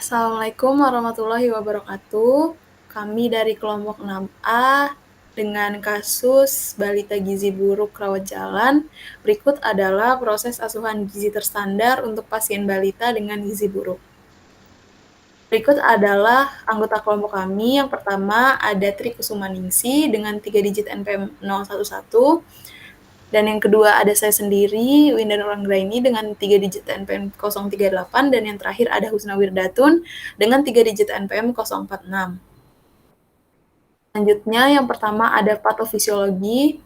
Assalamualaikum warahmatullahi wabarakatuh. Kami dari kelompok 6A dengan kasus balita gizi buruk rawat jalan. Berikut adalah proses asuhan gizi terstandar untuk pasien balita dengan gizi buruk. Berikut adalah anggota kelompok kami. Yang pertama ada Tri Kusumaningsi dengan 3 digit NPM 011. Dan yang kedua ada saya sendiri, Winda Nuranggraini dengan 3 digit NPM 038. Dan yang terakhir ada Husna Wirdatun dengan 3 digit NPM 046. Selanjutnya yang pertama ada patofisiologi.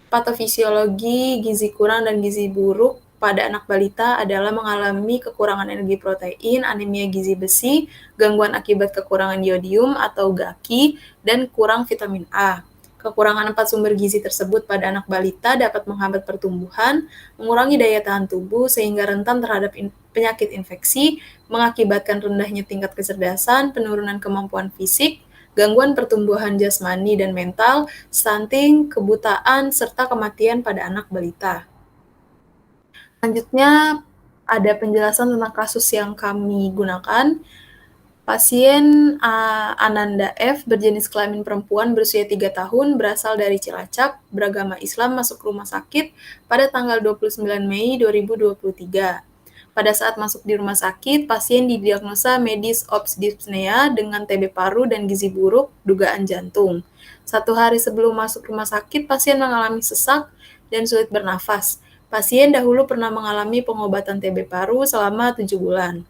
Patofisiologi gizi kurang dan gizi buruk pada anak balita adalah mengalami kekurangan energi protein, anemia gizi besi, gangguan akibat kekurangan iodium atau GAKI, dan kurang vitamin A. Kekurangan 4 sumber gizi tersebut pada anak balita dapat menghambat pertumbuhan, mengurangi daya tahan tubuh sehingga rentan terhadap penyakit infeksi, mengakibatkan rendahnya tingkat kecerdasan, penurunan kemampuan fisik, gangguan pertumbuhan jasmani dan mental, stunting, kebutaan, serta kematian pada anak balita. Selanjutnya, ada penjelasan tentang kasus yang kami gunakan. Pasien Ananda F. berjenis kelamin perempuan berusia 3 tahun, berasal dari Cilacap, beragama Islam, masuk rumah sakit pada tanggal 29 Mei 2023. Pada saat masuk di rumah sakit, pasien didiagnosa medis Ops dyspnea dengan TB paru dan gizi buruk, dugaan jantung. 1 hari sebelum masuk rumah sakit, pasien mengalami sesak dan sulit bernafas. Pasien dahulu pernah mengalami pengobatan TB paru selama 7 bulan.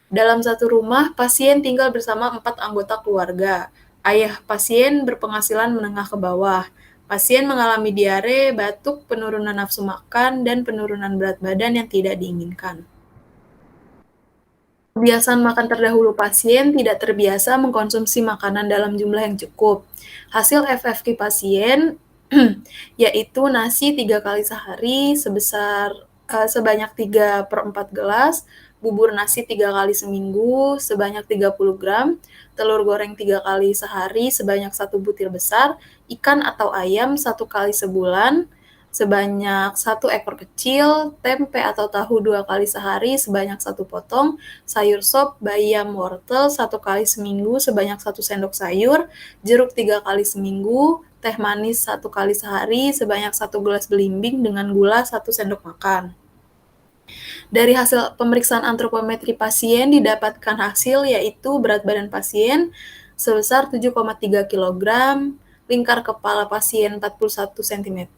Dalam satu rumah, pasien tinggal bersama 4 anggota keluarga. Ayah pasien berpenghasilan menengah ke bawah. Pasien mengalami diare, batuk, penurunan nafsu makan, dan penurunan berat badan yang tidak diinginkan. Kebiasaan makan terdahulu pasien tidak terbiasa mengkonsumsi makanan dalam jumlah yang cukup. Hasil FFQ pasien yaitu nasi 3 kali sehari sebanyak 3/4 gelas, bubur nasi 3 kali seminggu sebanyak 30 gram, telur goreng 3 kali sehari sebanyak 1 butir besar, ikan atau ayam 1 kali sebulan sebanyak 1 ekor kecil, tempe atau tahu 2 kali sehari sebanyak 1 potong, sayur sop, bayam, wortel 1 kali seminggu sebanyak 1 sendok sayur, jeruk 3 kali seminggu, teh manis 1 kali sehari sebanyak 1 gelas belimbing dengan gula 1 sendok makan. Dari hasil pemeriksaan antropometri pasien didapatkan hasil yaitu berat badan pasien sebesar 7,3 kg, lingkar kepala pasien 41 cm,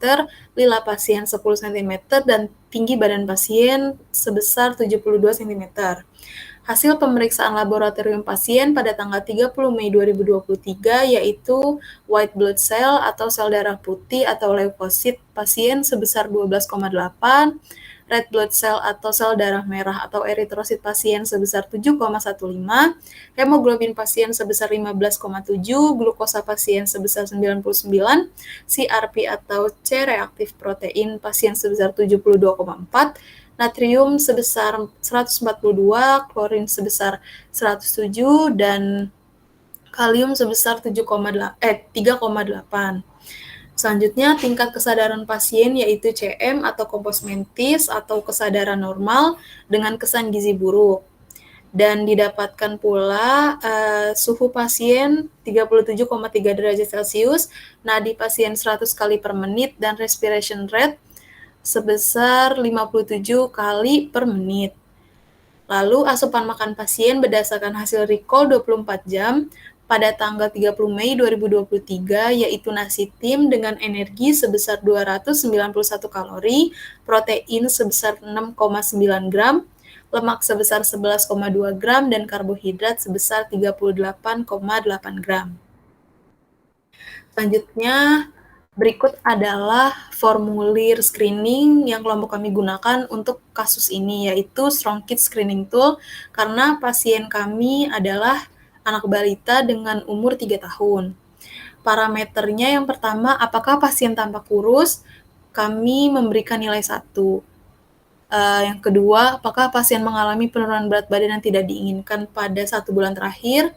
lila pasien 10 cm, dan tinggi badan pasien sebesar 72 cm. Hasil pemeriksaan laboratorium pasien pada tanggal 30 Mei 2023 yaitu white blood cell atau sel darah putih atau leukosit pasien sebesar 12,8, red blood cell atau sel darah merah atau eritrosit pasien sebesar 7,15, hemoglobin pasien sebesar 15,7, glukosa pasien sebesar 99, CRP atau C-reaktif protein pasien sebesar 72,4, natrium sebesar 142, klorin sebesar 107, dan kalium sebesar 3,8. Selanjutnya, tingkat kesadaran pasien yaitu CM atau kompos mentis atau kesadaran normal dengan kesan gizi buruk. Dan didapatkan pula suhu pasien 37,3 derajat Celcius, nadi pasien 100 kali per menit, dan respiration rate sebesar 57 kali per menit. Lalu asupan makan pasien berdasarkan hasil recall 24 jam pada tanggal 30 Mei 2023 yaitu nasi tim dengan energi sebesar 291 kalori, protein sebesar 6,9 gram, lemak sebesar 11,2 gram, dan karbohidrat sebesar 38,8 gram. Selanjutnya, berikut adalah formulir screening yang kelompok kami gunakan untuk kasus ini, yaitu Strong Kids Screening Tool, karena pasien kami adalah anak balita dengan umur 3 tahun. Parameternya yang pertama, apakah pasien tampak kurus? Kami memberikan nilai 1. Yang kedua, apakah pasien mengalami penurunan berat badan yang tidak diinginkan pada 1 bulan terakhir?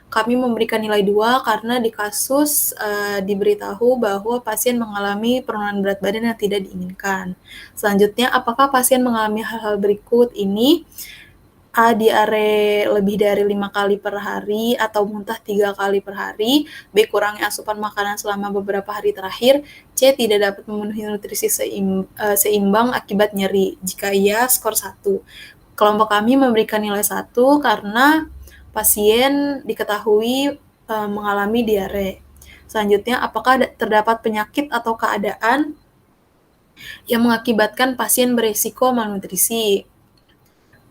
Kami memberikan nilai 2 karena di kasus diberitahu bahwa pasien mengalami penurunan berat badan yang tidak diinginkan. Selanjutnya, apakah pasien mengalami hal-hal berikut ini? A. Diare lebih dari 5 kali per hari atau muntah 3 kali per hari. B. Kurangnya asupan makanan selama beberapa hari terakhir. C. Tidak dapat memenuhi nutrisi seimbang akibat nyeri. Jika iya, skor 1. Kelompok kami memberikan nilai 1 karena pasien diketahui mengalami diare. Selanjutnya, apakah terdapat penyakit atau keadaan yang mengakibatkan pasien berisiko malnutrisi?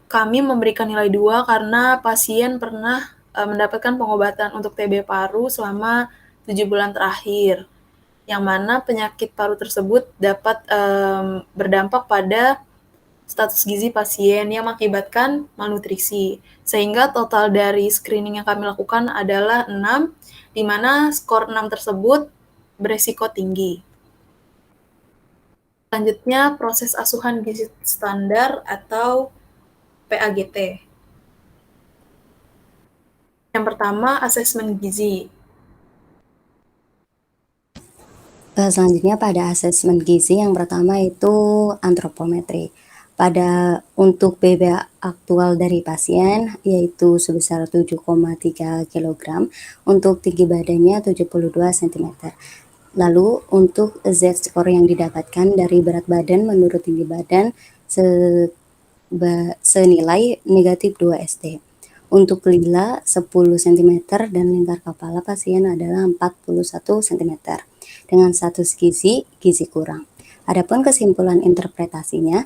Kami memberikan nilai 2 karena pasien pernah mendapatkan pengobatan untuk TB paru selama 7 bulan terakhir, yang mana penyakit paru tersebut dapat berdampak pada status gizi pasien yang mengakibatkan malnutrisi. Sehingga total dari screening yang kami lakukan adalah 6, di mana skor 6 tersebut beresiko tinggi. Selanjutnya, proses asuhan gizi standar atau PAGT. Yang pertama, asesmen gizi. Selanjutnya pada asesmen gizi yang pertama itu antropometri. Untuk BB aktual dari pasien yaitu sebesar 7,3 kg, untuk tinggi badannya 72 cm. Lalu untuk Z-score yang didapatkan dari berat badan menurut tinggi badan senilai negatif 2 ST. Untuk lila 10 cm dan lingkar kepala pasien adalah 41 cm dengan status gizi kurang. Adapun kesimpulan interpretasinya,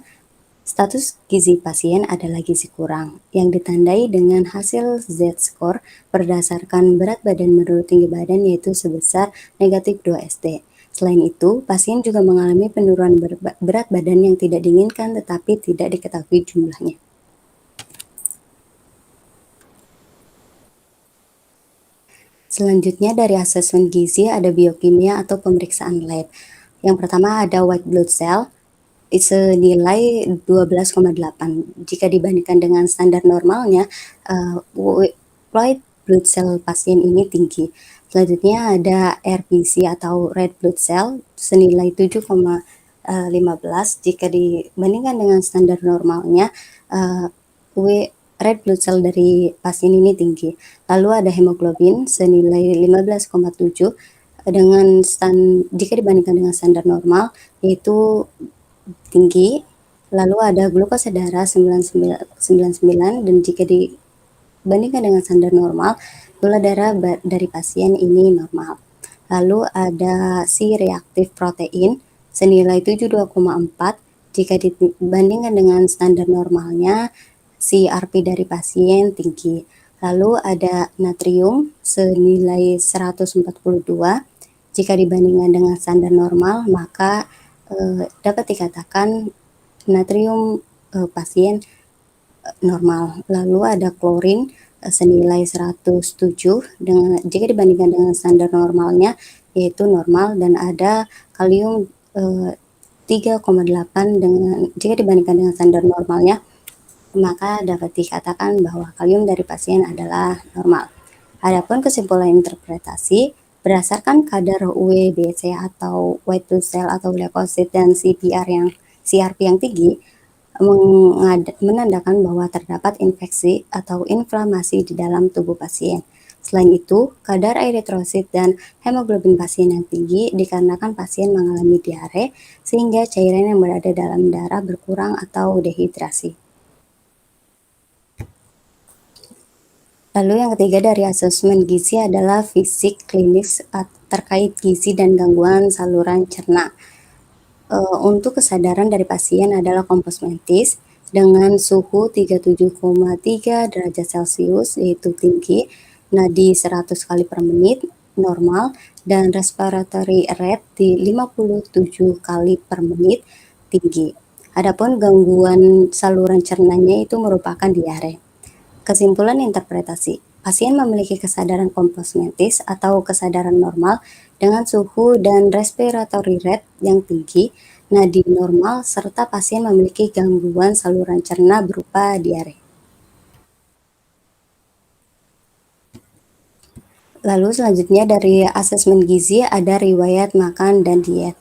status gizi pasien adalah gizi kurang yang ditandai dengan hasil Z-score berdasarkan berat badan menurut tinggi badan yaitu sebesar negatif 2 ST. Selain itu, pasien juga mengalami penurunan berat badan yang tidak diinginkan tetapi tidak diketahui jumlahnya. Selanjutnya dari asesmen gizi ada biokimia atau pemeriksaan lab. Yang pertama ada white blood cell, senilai 12,8. Jika dibandingkan dengan standar normalnya, white blood cell pasien ini tinggi. Selanjutnya ada RBC atau red blood cell senilai 7,15. Jika dibandingkan dengan standar normalnya, red blood cell dari pasien ini tinggi. Lalu ada hemoglobin senilai 15,7 jika dibandingkan dengan standar normal yaitu tinggi. Lalu ada glukosa darah 99 dan jika dibandingkan dengan standar normal, gula darah dari pasien ini normal. Lalu ada C-reaktif protein senilai 72,4. Jika dibandingkan dengan standar normalnya, CRP dari pasien tinggi. Lalu ada natrium senilai 142. Jika dibandingkan dengan standar normal, maka dapat dikatakan natrium pasien normal. Lalu ada klorin senilai 107 jika dibandingkan dengan standar normalnya yaitu normal, dan ada kalium 3,8 jika dibandingkan dengan standar normalnya maka dapat dikatakan bahwa kalium dari pasien adalah normal. Adapun kesimpulan interpretasi, berdasarkan kadar WBC atau white blood cell atau leukosit dan CRP yang tinggi, menandakan bahwa terdapat infeksi atau inflamasi di dalam tubuh pasien. Selain itu, kadar eritrosit dan hemoglobin pasien yang tinggi dikarenakan pasien mengalami diare sehingga cairan yang berada dalam darah berkurang atau dehidrasi. Lalu yang ketiga dari asesmen gizi adalah fisik klinis terkait gizi dan gangguan saluran cerna. Untuk kesadaran dari pasien adalah kompos mentis dengan suhu 37,3 derajat Celcius yaitu tinggi, nadi 100 kali per menit normal, dan respiratory rate di 57 kali per menit tinggi. Adapun gangguan saluran cernanya itu merupakan diare. Kesimpulan interpretasi, pasien memiliki kesadaran kompos mentis atau kesadaran normal dengan suhu dan respiratory rate yang tinggi, nadi normal, serta pasien memiliki gangguan saluran cerna berupa diare. Lalu selanjutnya dari asesmen gizi ada riwayat makan dan diet.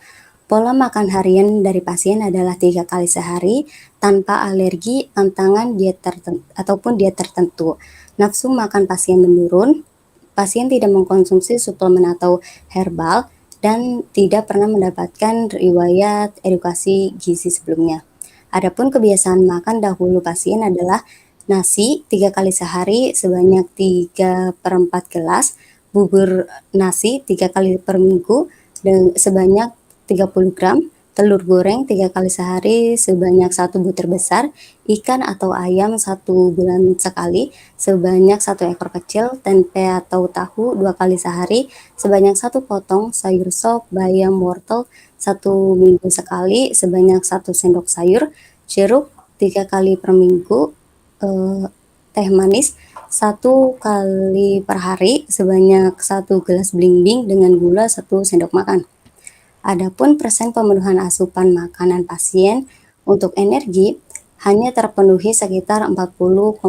Pola makan harian dari pasien adalah 3 kali sehari tanpa alergi, pantangan diet tertentu. Nafsu makan pasien menurun, pasien tidak mengkonsumsi suplemen atau herbal, dan tidak pernah mendapatkan riwayat edukasi gizi sebelumnya. Adapun kebiasaan makan dahulu pasien adalah nasi 3 kali sehari sebanyak 3/4 gelas, bubur nasi 3 kali per minggu dan sebanyak 30 gram, telur goreng 3 kali sehari sebanyak 1 butir besar, ikan atau ayam 1 bulan sekali sebanyak 1 ekor kecil, tempe atau tahu 2 kali sehari sebanyak 1 potong, sayur sop, bayam, wortel 1 minggu sekali sebanyak 1 sendok sayur, jeruk 3 kali per minggu, teh manis 1 kali per hari sebanyak 1 gelas blimbing dengan gula 1 sendok makan. Adapun persen pemenuhan asupan makanan pasien untuk energi hanya terpenuhi sekitar 40,1%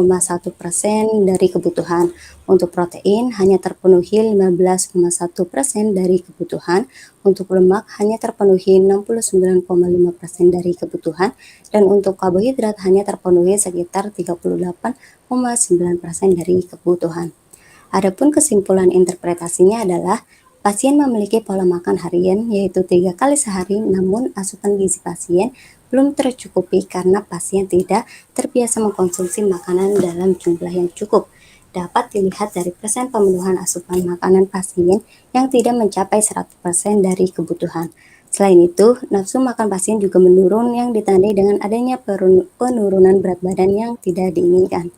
dari kebutuhan. Untuk protein hanya terpenuhi 15,1% dari kebutuhan. Untuk lemak hanya terpenuhi 69,5% dari kebutuhan. Dan untuk karbohidrat hanya terpenuhi sekitar 38,9% dari kebutuhan. Adapun kesimpulan interpretasinya adalah pasien memiliki pola makan harian yaitu 3 kali sehari, namun asupan gizi pasien belum tercukupi karena pasien tidak terbiasa mengkonsumsi makanan dalam jumlah yang cukup. Dapat dilihat dari persen pemenuhan asupan makanan pasien yang tidak mencapai 100% dari kebutuhan. Selain itu, nafsu makan pasien juga menurun yang ditandai dengan adanya penurunan berat badan yang tidak diinginkan.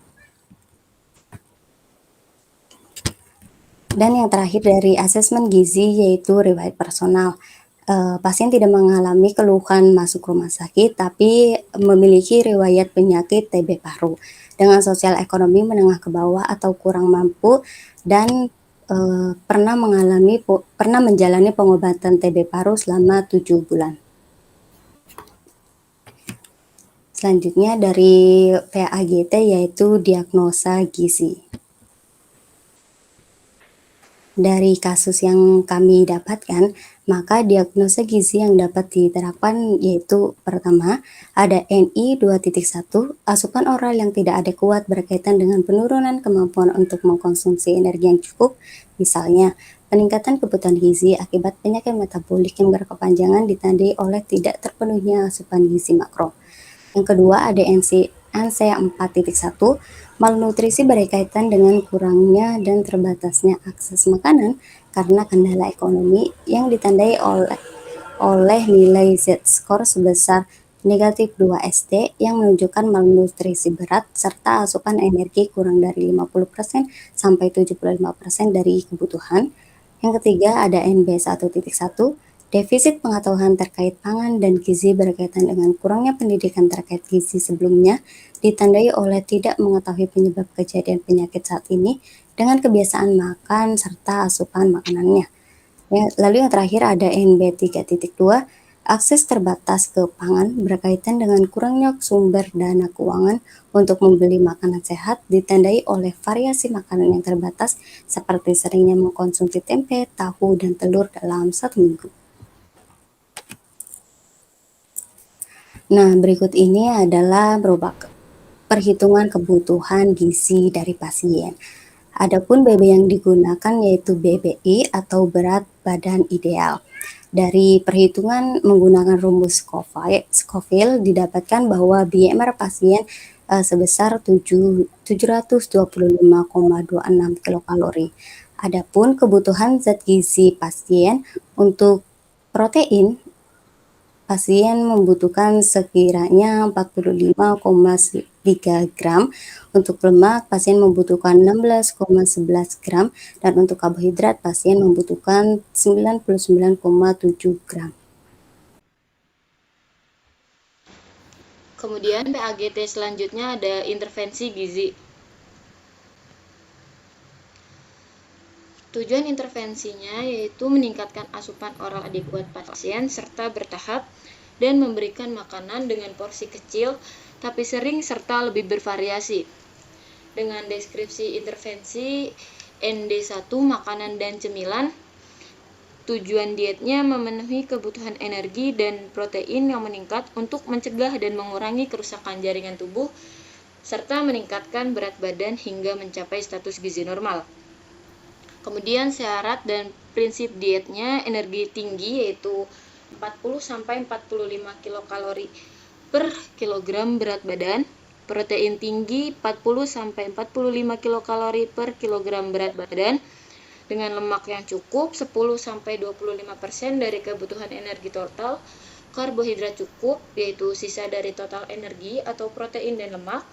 Dan yang terakhir dari asesmen gizi yaitu riwayat personal. Pasien tidak mengalami keluhan masuk rumah sakit, tapi memiliki riwayat penyakit TB paru dengan sosial ekonomi menengah ke bawah atau kurang mampu dan pernah menjalani pengobatan TB paru selama 7 bulan. Selanjutnya dari PAGT yaitu diagnosa gizi. Dari kasus yang kami dapatkan, maka diagnosa gizi yang dapat diterapkan yaitu pertama, ada NI 2.1, asupan oral yang tidak adekuat berkaitan dengan penurunan kemampuan untuk mengkonsumsi energi yang cukup, misalnya peningkatan kebutuhan gizi akibat penyakit metabolik yang berkepanjangan ditandai oleh tidak terpenuhnya asupan gizi makro. Yang kedua ada NC 4.1, malnutrisi berkaitan dengan kurangnya dan terbatasnya akses makanan karena kendala ekonomi yang ditandai oleh nilai Z-score sebesar negatif 2 SD yang menunjukkan malnutrisi berat serta asupan energi kurang dari 50% sampai 75% dari kebutuhan. Yang ketiga ada NB 1.1, defisit pengetahuan terkait pangan dan gizi berkaitan dengan kurangnya pendidikan terkait gizi sebelumnya, ditandai oleh tidak mengetahui penyebab kejadian penyakit saat ini dengan kebiasaan makan serta asupan makanannya. Lalu yang terakhir ada NB 3.2, akses terbatas ke pangan berkaitan dengan kurangnya sumber dana keuangan untuk membeli makanan sehat ditandai oleh variasi makanan yang terbatas seperti seringnya mengkonsumsi tempe, tahu, dan telur dalam 1 minggu. Nah, berikut ini adalah berupa perhitungan kebutuhan gizi dari pasien. Adapun BB yang digunakan yaitu BBI atau berat badan ideal. Dari perhitungan menggunakan rumus Scoville didapatkan bahwa BMR pasien sebesar 725,26 kilokalori. Adapun kebutuhan zat gizi pasien untuk protein, pasien membutuhkan sekiranya 45,3 gram, untuk lemak pasien membutuhkan 16,11 gram, dan untuk karbohidrat pasien membutuhkan 99,7 gram. Kemudian PAGT selanjutnya ada intervensi gizi. Tujuan intervensinya yaitu meningkatkan asupan oral adekuat pasien serta bertahap dan memberikan makanan dengan porsi kecil tapi sering serta lebih bervariasi. Dengan deskripsi intervensi ND1 makanan dan cemilan, Tujuan dietnya memenuhi kebutuhan energi dan protein yang meningkat untuk mencegah dan mengurangi kerusakan jaringan tubuh, serta meningkatkan berat badan hingga mencapai status gizi normal. Kemudian syarat dan prinsip dietnya energi tinggi yaitu 40-45 kilokalori per kilogram berat badan, protein tinggi 40-45 kilokalori per kilogram berat badan, dengan lemak yang cukup 10-25% dari kebutuhan energi total, karbohidrat cukup yaitu sisa dari total energi atau protein dan lemak,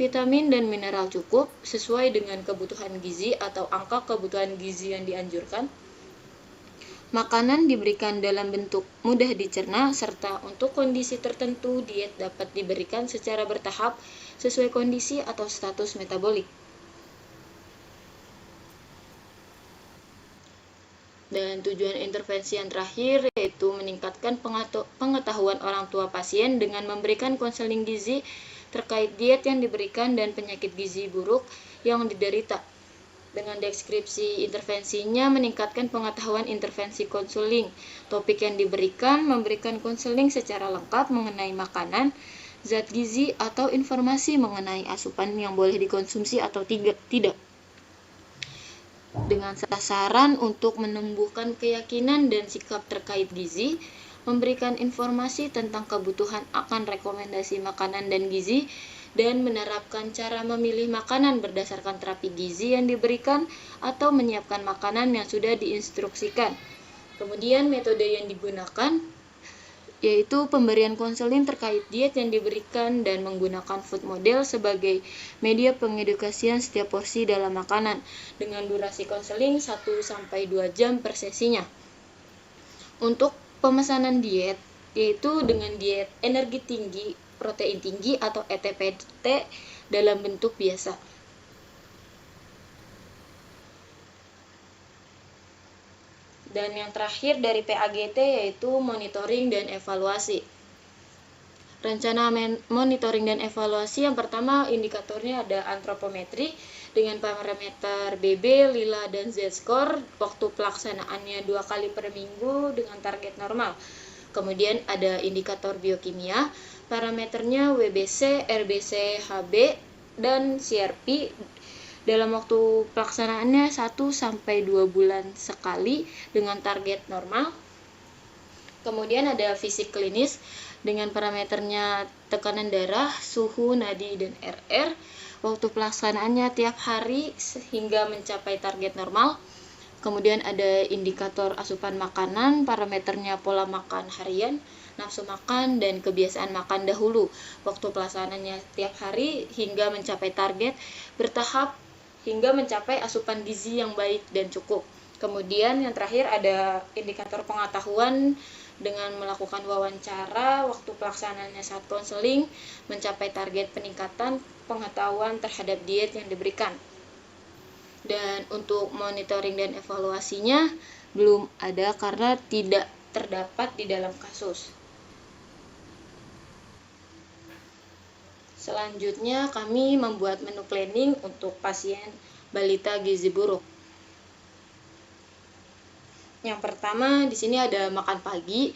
vitamin dan mineral cukup sesuai dengan kebutuhan gizi atau angka kebutuhan gizi yang dianjurkan. Makanan diberikan dalam bentuk mudah dicerna, serta untuk kondisi tertentu diet dapat diberikan secara bertahap sesuai kondisi atau status metabolik. Dan tujuan intervensi yang terakhir yaitu meningkatkan pengetahuan orang tua pasien dengan memberikan konseling gizi terkait diet yang diberikan dan penyakit gizi buruk yang diderita. Dengan deskripsi intervensinya meningkatkan pengetahuan intervensi konseling. Topik yang diberikan memberikan konseling secara lengkap mengenai makanan, zat gizi, atau informasi mengenai asupan yang boleh dikonsumsi atau tidak. Dengan sasaran untuk menumbuhkan keyakinan dan sikap terkait gizi, memberikan informasi tentang kebutuhan akan rekomendasi makanan dan gizi, dan menerapkan cara memilih makanan berdasarkan terapi gizi yang diberikan atau menyiapkan makanan yang sudah diinstruksikan. Kemudian metode yang digunakan yaitu pemberian konseling terkait diet yang diberikan dan menggunakan food model sebagai media pengedukasian setiap porsi dalam makanan dengan durasi konseling 1-2 jam per sesinya. Untuk pemesanan diet yaitu dengan diet energi tinggi, protein tinggi atau ETPT dalam bentuk biasa. Dan yang terakhir dari PAGT yaitu monitoring dan evaluasi. Rencana monitoring dan evaluasi yang pertama indikatornya ada antropometri dengan parameter BB, Lila, dan Z-score. Waktu pelaksanaannya 2 kali per minggu dengan target normal. Kemudian ada indikator biokimia, parameternya WBC, RBC, HB, dan CRP. Dalam waktu pelaksanaannya 1-2 bulan sekali dengan target normal. Kemudian ada fisik klinis dengan parameternya tekanan darah, suhu, nadi, dan RR. Waktu pelaksanaannya tiap hari sehingga mencapai target normal. Kemudian ada indikator asupan makanan, parameternya pola makan harian, nafsu makan, dan kebiasaan makan dahulu. Waktu pelaksanaannya tiap hari hingga mencapai target, bertahap hingga mencapai asupan gizi yang baik dan cukup. Kemudian yang terakhir ada indikator pengetahuan dengan melakukan wawancara waktu pelaksanaannya saat konseling, mencapai target peningkatan pengetahuan terhadap diet yang diberikan. Dan untuk monitoring dan evaluasinya belum ada karena tidak terdapat di dalam kasus. Selanjutnya kami membuat menu planning untuk pasien balita gizi buruk. Yang pertama di sini ada makan pagi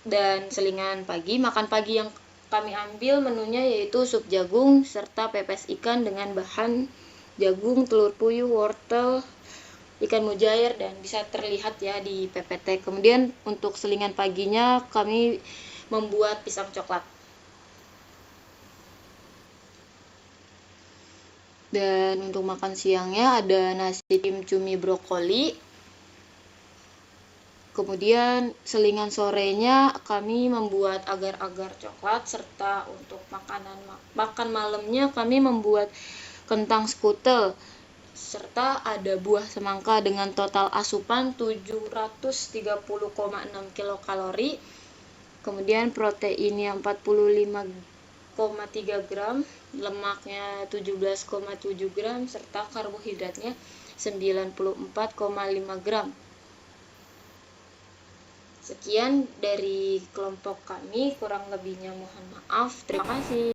dan selingan pagi. Makan pagi yang kami ambil menunya yaitu sup jagung serta pepes ikan dengan bahan jagung, telur puyuh, wortel, ikan mujair, dan bisa terlihat ya di PPT. Kemudian untuk selingan paginya kami membuat pisang coklat. Dan untuk makan siangnya ada nasi tim cumi brokoli. Kemudian selingan sorenya kami membuat agar-agar coklat, serta untuk makan malamnya kami membuat kentang skutel, serta ada buah semangka dengan total asupan 730,6 kilokalori. Kemudian proteinnya 45,3 gram, lemaknya 17,7 gram, serta karbohidratnya 94,5 gram. Sekian dari kelompok kami, kurang lebihnya mohon maaf. Terima kasih.